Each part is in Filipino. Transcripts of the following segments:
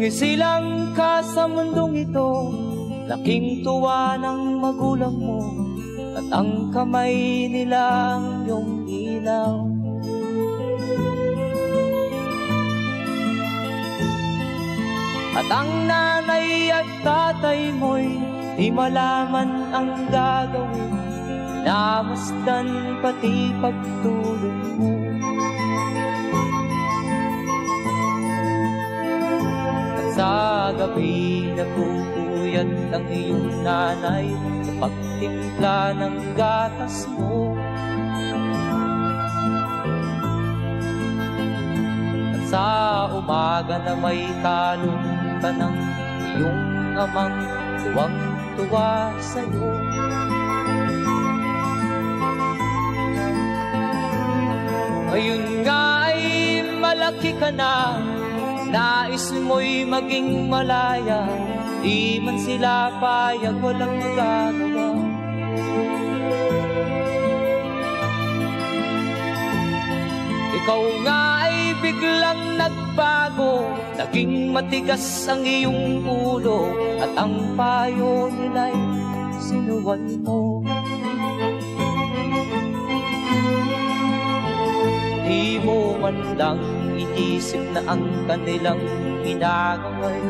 Sumisilang ka sa mundong ito, laking tuwa ng magulang mo, at ang kamay nilang iyong ilaw. At ang nanay at tatay mo'y di malaman ang gagawin, namasdan pati pagtulog mo. At sa gabi nagpupuyat ang iyong nanay sa pagtimpla ng gatas mo. At sa umaga na may kalungkutan ng iyong amang tuwang-tuwa sa'yo. Ngayon nga ay malaki ka na, nais mo'y maging malaya, di man sila payag, walang magagawa. Ikaw nga ay biglang nagbago, naging matigas ang iyong ulo, at ang payo nila'y sinuwan mo. Di mo man lang inisip na ang kanilang ginagawa'y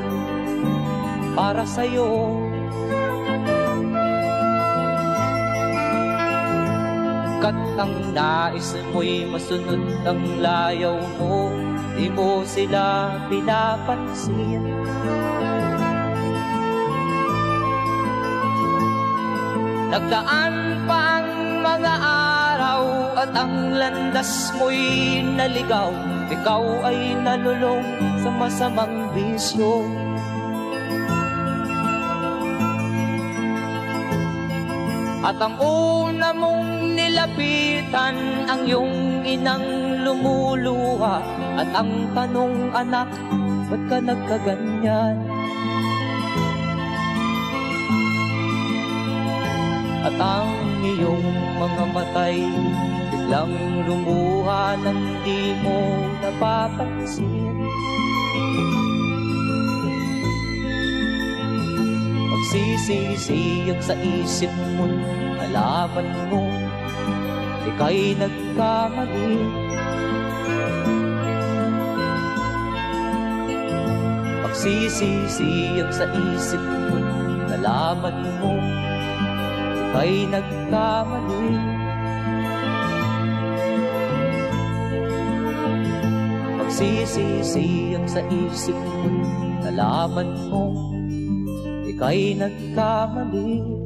para sa'yo. Kat ang nais mo'y masunod ang layaw mo, di mo sila pinapansin. Nagdaan pa ang mga araw at ang landas mo'y naligaw, ikaw ay nalulong sa masamang bisyo. At ang una mong nilapitan ang iyong inang lumuluha, at ang tanong, anak, ba't ka nagkaganyan? At ang iyong mga matay biglang lumuha nang di mo napapansin. Magsisisiyag sa isip mo, nalaman mo ika'y nagkamali. Magsisisiyag sa isip mo, nalaman mo ika'y nagkamali. Magsisisiyag sa isip mo, nalaman mo ika'y nagkamali.